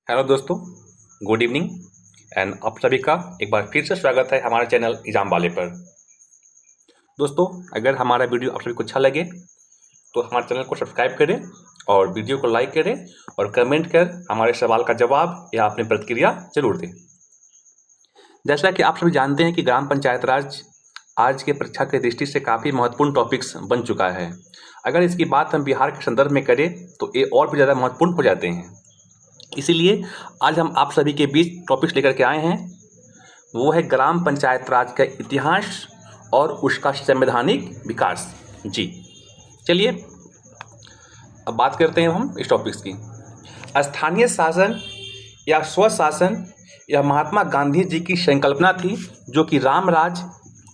Hello दोस्तों, good evening and आप सभी का एक बार फिर से स्वागत है हमारे चैनल एग्जाम वाले पर। दोस्तों, अगर हमारा वीडियो आप सभी को अच्छा लगे तो हमारे चैनल को सब्सक्राइब करें और वीडियो को लाइक करें और कमेंट कर हमारे सवाल का जवाब या अपनी प्रतिक्रिया जरूर दें। जैसा कि आप सभी जानते हैं कि ग्राम पंचायत राज आज के परीक्षा की दृष्टि से काफ़ी महत्वपूर्ण टॉपिक्स बन चुका है। अगर इसकी बात हम बिहार के संदर्भ में करें तो ये और भी ज़्यादा महत्वपूर्ण हो जाते हैं। इसीलिए आज हम आप सभी के बीच टॉपिक्स लेकर के आए हैं, वो है ग्राम पंचायत राज का इतिहास और उसका संवैधानिक विकास। जी चलिए अब बात करते हैं हम इस टॉपिक्स की। स्थानीय शासन या स्वशासन यह महात्मा गांधी जी की संकल्पना थी, जो कि राम राज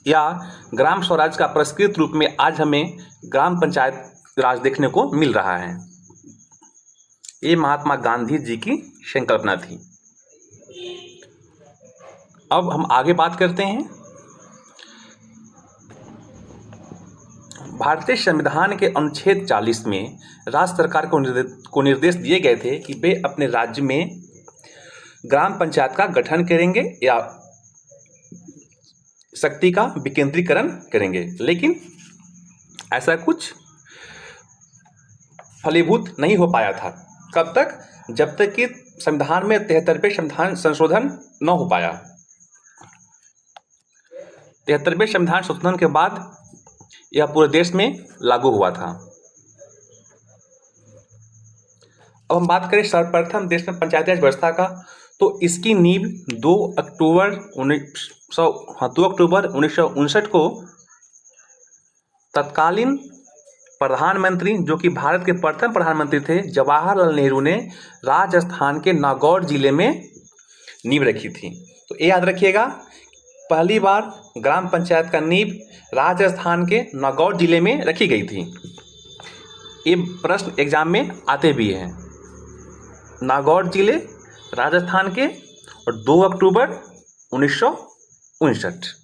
या ग्राम स्वराज का परिष्कृत रूप में आज हमें ग्राम पंचायत राज देखने को मिल रहा है। ये महात्मा गांधी जी की संकल्पना थी। अब हम आगे बात करते हैं। भारतीय संविधान के अनुच्छेद 40 में राज्य सरकार को निर्देश दिए गए थे कि वे अपने राज्य में ग्राम पंचायत का गठन करेंगे या शक्ति का विकेंद्रीकरण करेंगे, लेकिन ऐसा कुछ फलीभूत नहीं हो पाया था। कब तक? जब तक कि संविधान में 73वें संविधान संशोधन न हो पाया। 73वें संविधान संशोधन के बाद यह पूरे देश में लागू हुआ था। अब हम बात करें सर्वप्रथम देश में पंचायती राज व्यवस्था का, तो इसकी नींव 2 अक्टूबर 1959 को तत्कालीन प्रधानमंत्री, जो कि भारत के प्रथम प्रधानमंत्री थे, जवाहरलाल नेहरू ने राजस्थान के नागौर जिले में नींव रखी थी। तो ये याद रखिएगा, पहली बार ग्राम पंचायत का नींव राजस्थान के नागौर जिले में रखी गई थी। ये प्रश्न एग्जाम में आते भी हैं। नागौर जिले राजस्थान के और 2 अक्टूबर 1959।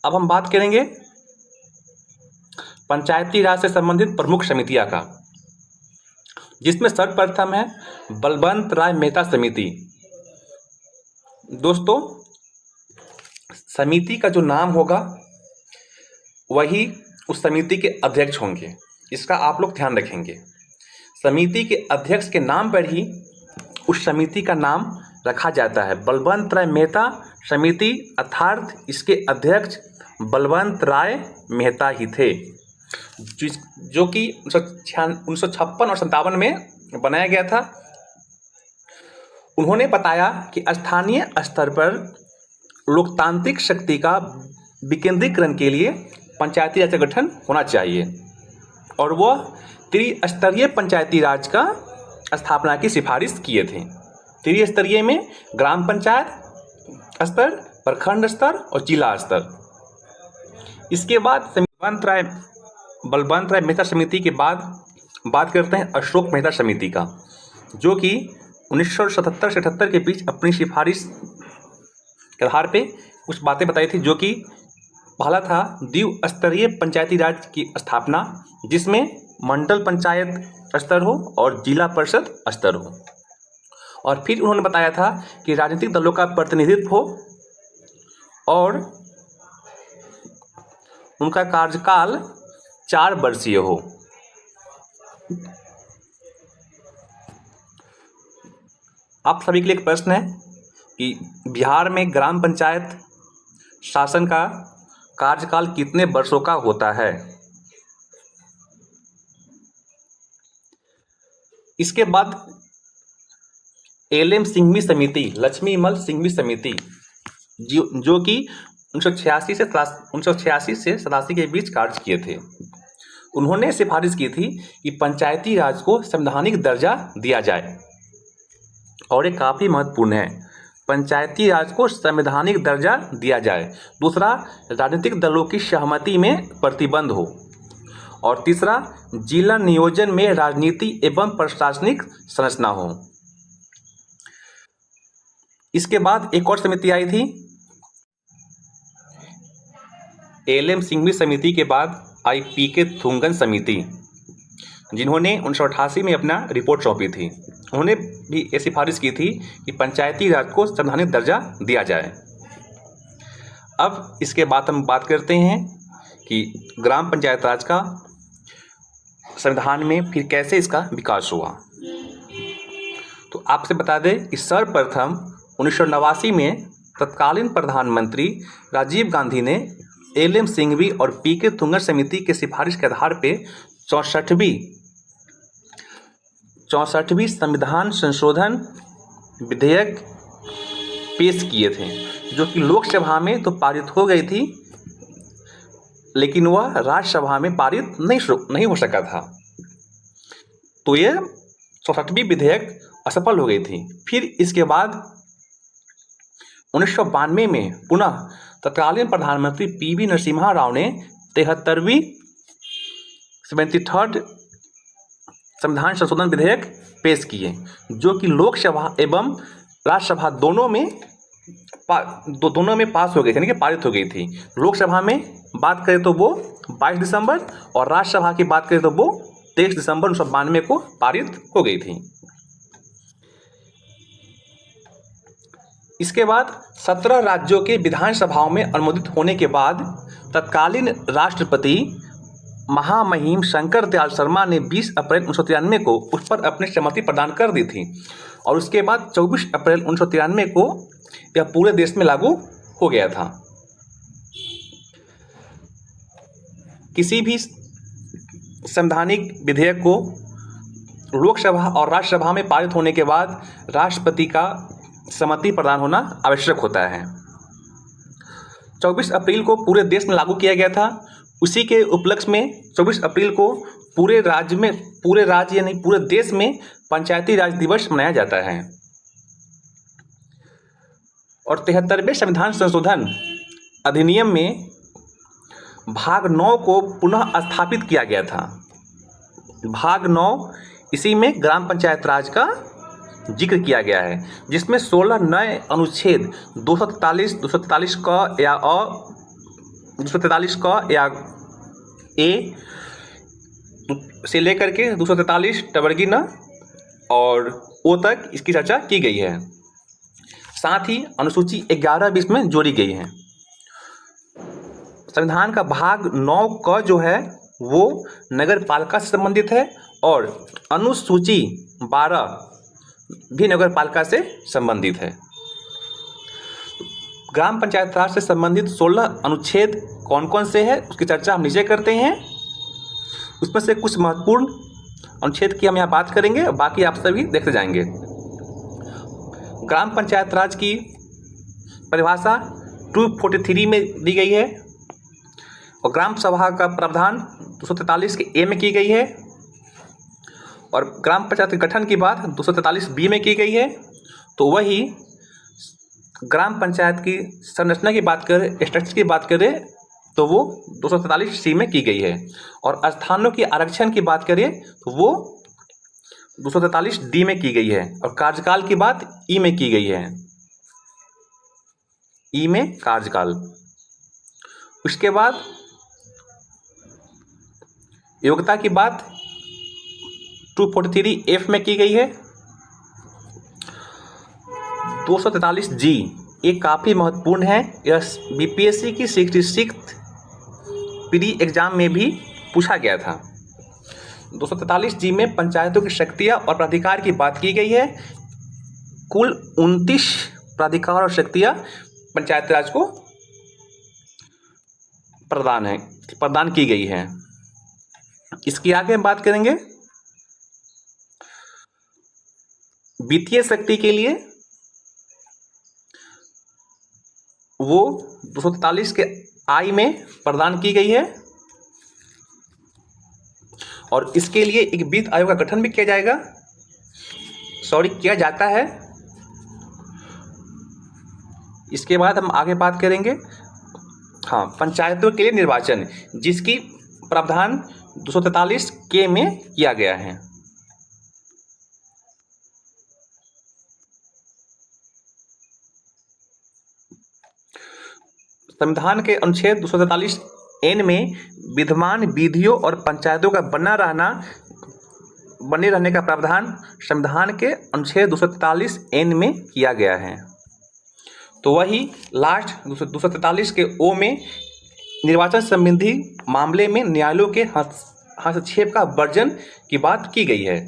अब हम बात करेंगे पंचायती राज से संबंधित प्रमुख समितियां का, जिसमें सर्वप्रथम है बलवंत राय मेहता समिति। दोस्तों, समिति का जो नाम होगा वही उस समिति के अध्यक्ष होंगे, इसका आप लोग ध्यान रखेंगे। समिति के अध्यक्ष के नाम पर ही उस समिति का नाम रखा जाता है। बलवंत राय मेहता समिति अर्थात इसके अध्यक्ष बलवंत राय मेहता ही थे, जो कि 1956 और 57 में बनाया गया था। उन्होंने बताया कि स्थानीय स्तर पर लोकतांत्रिक शक्ति का विकेंद्रीकरण के लिए पंचायती राज का गठन होना चाहिए और वह त्रिस्तरीय पंचायती राज का स्थापना की सिफारिश किए थे। त्रिस्तरीय में ग्राम पंचायत स्तर, प्रखंड स्तर और जिला स्तर। इसके बाद बलवंत राय मेहता समिति के बाद बात करते हैं अशोक मेहता समिति का, जो कि 1977 से 78 के बीच अपनी सिफारिश के आधार पे कुछ बातें बताई थी, जो कि पहला था द्विस्तरीय पंचायती राज की स्थापना, जिसमें मंडल पंचायत स्तर हो और जिला परिषद स्तर हो। और फिर उन्होंने बताया था कि राजनीतिक दलों का प्रतिनिधित्व हो और उनका कार्यकाल 4 वर्षीय हो। आप सभी के लिए एक प्रश्न है कि बिहार में ग्राम पंचायत शासन का कार्यकाल कितने वर्षों का होता है? इसके बाद एल.एम. सिंघवी समिति, लक्ष्मीमल सिंघवी समिति, जो कि 1986 से 87 के बीच कार्य किए थे। उन्होंने सिफारिश की थी कि पंचायती राज को संवैधानिक दर्जा दिया जाए, और ये काफ़ी महत्वपूर्ण है, पंचायती राज को संवैधानिक दर्जा दिया जाए। दूसरा, राजनीतिक दलों की सहमति में प्रतिबंध हो, और तीसरा, जिला नियोजन में राजनीति एवं प्रशासनिक संरचना हो। इसके बाद एक और समिति आई थी, एल.एम. सिंघवी समिति के बाद आई पी.के. थुंगन समिति, जिन्होंने 1988 में अपना रिपोर्ट सौंपी थी। उन्होंने भी ये सिफारिश की थी कि पंचायती राज को संवैधानिक दर्जा दिया जाए। अब इसके बाद हम बात करते हैं कि ग्राम पंचायत राज का संविधान में फिर कैसे इसका विकास हुआ। तो आपसे बता दें कि सर्वप्रथम 1989 में तत्कालीन प्रधानमंत्री राजीव गांधी ने एल.एम. सिंघवी और पी.के. तुंगर समिति के सिफारिश के आधार पे 64वीं संविधान संशोधन विधेयक पेश किए थे, जो कि लोकसभा में तो पारित हो गई थी, लेकिन वह राज्यसभा में पारित नहीं हो सका था। तो यह 64वीं विधेयक असफल हो गई थी। फिर इसके बाद 1992 में पुनः तत्कालीन प्रधानमंत्री पी.वी. नरसिम्हा राव ने 73वीं संविधान संशोधन विधेयक पेश किए, जो कि लोकसभा एवं राज्यसभा दोनों में पास हो गई थी, यानी कि पारित हो गई थी। लोकसभा में बात करें तो वो 22 दिसंबर और राज्यसभा की बात करें तो वो 23 दिसंबर 1992 को पारित हो गई थी। इसके बाद 17 राज्यों के विधानसभाओं में अनुमोदित होने के बाद तत्कालीन राष्ट्रपति महामहिम शंकर दयाल शर्मा ने 20 अप्रैल 1993 को उस पर अपनी सहमति प्रदान कर दी थी और उसके बाद 24 अप्रैल 1993 को यह पूरे देश में लागू हो गया था। किसी भी संवैधानिक विधेयक को लोकसभा और राज्यसभा में पारित होने के बाद राष्ट्रपति का सहमति प्रदान होना आवश्यक होता है। 24 अप्रैल को पूरे देश में लागू किया गया था। उसी के उपलक्ष्य में 24 अप्रैल को पूरे राज्य यानी पूरे देश में पंचायती राज दिवस मनाया जाता है। और 73वें संविधान संशोधन अधिनियम में भाग 9 को पुनः स्थापित किया गया था। भाग 9 इसी में ग्राम पंचायत राज का जिक्र किया गया है, जिसमें 16 नए अनुच्छेद 243 क या अ, 243 क या ए से लेकर के 243 टवर्गी न और ओ तक इसकी चर्चा की गई है। साथ ही अनुसूची 11 भी इसमें जोड़ी गई है। संविधान का भाग 9 क जो है वो नगर पालिका से संबंधित है और अनुसूची 12 भी नगर पालिका से संबंधित है। ग्राम पंचायत राज से संबंधित 16 अनुच्छेद कौन कौन से हैं उसकी चर्चा हम नीचे करते हैं। उसमें से कुछ महत्वपूर्ण अनुच्छेद की हम यहाँ बात करेंगे, बाकी आप सभी देखते जाएंगे। ग्राम पंचायत राज की परिभाषा 243 में दी गई है और ग्राम सभा का प्रावधान 243 के ए में की गई है और ग्राम पंचायत के गठन की बात 243 बी में की गई है। तो वही ग्राम पंचायत की संरचना की बात करें, स्ट्रक्चर की बात करें तो वो 243 सी में की गई है और स्थानों के आरक्षण की बात करें तो वो 243 डी में की गई है और कार्यकाल की बात ई में की गई है, ई में कार्यकाल। उसके बाद योग्यता की बात 243 एफ में की गई है। 243 जी ये काफ़ी महत्वपूर्ण है, यह बीपीएससी की 66th प्री एग्जाम में भी पूछा गया था। 243 जी में पंचायतों की शक्तियाँ और प्राधिकार की बात की गई है। कुल 29 प्राधिकार और शक्तियाँ पंचायत राज को प्रदान की गई है। इसकी आगे हम बात करेंगे। वित्तीय शक्ति के लिए वो 243 के आई में प्रदान की गई है और इसके लिए एक वित्त आयोग का गठन भी किया जाता है। इसके बाद हम आगे बात करेंगे पंचायतों के लिए निर्वाचन, जिसकी प्रावधान 243 के में किया गया है। संविधान के अनुच्छेद 243 एन में विद्यमान विधियों और पंचायतों का बना रहना बने रहने का प्रावधान संविधान के अनुच्छेद 243(n) में किया गया है। तो वही लास्ट 243 के ओ में निर्वाचन संबंधी मामले में न्यायालयों के हस्तक्षेप का वर्जन की बात की गई है।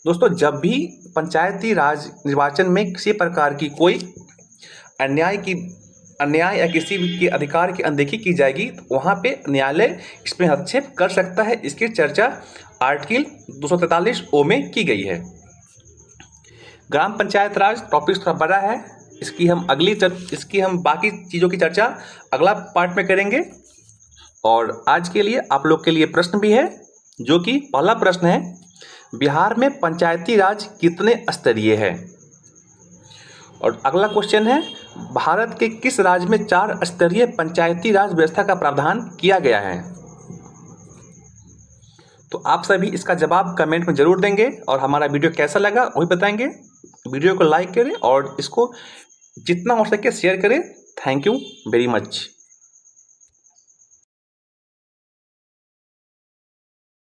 दोस्तों, जब भी पंचायती राज निर्वाचन में किसी प्रकार की कोई अन्याय या किसी के अधिकार की अनदेखी की जाएगी तो वहाँ पे न्यायालय इसमें हस्तक्षेप कर सकता है। इसकी चर्चा आर्टिकल 243(ओ) में की गई है। ग्राम पंचायत राज टॉपिक थोड़ा बड़ा है, इसकी हम बाकी चीज़ों की चर्चा अगला पार्ट में करेंगे। और आज के लिए आप लोग के लिए प्रश्न भी है, जो कि पहला प्रश्न है, बिहार में पंचायती राज कितने स्तरीय है? और अगला क्वेश्चन है, भारत के किस राज्य में 4 स्तरीय पंचायती राज व्यवस्था का प्रावधान किया गया है? तो आप सभी इसका जवाब कमेंट में जरूर देंगे और हमारा वीडियो कैसा लगा वही बताएंगे। वीडियो को लाइक करें और इसको जितना हो सके शेयर करें। Thank you very much.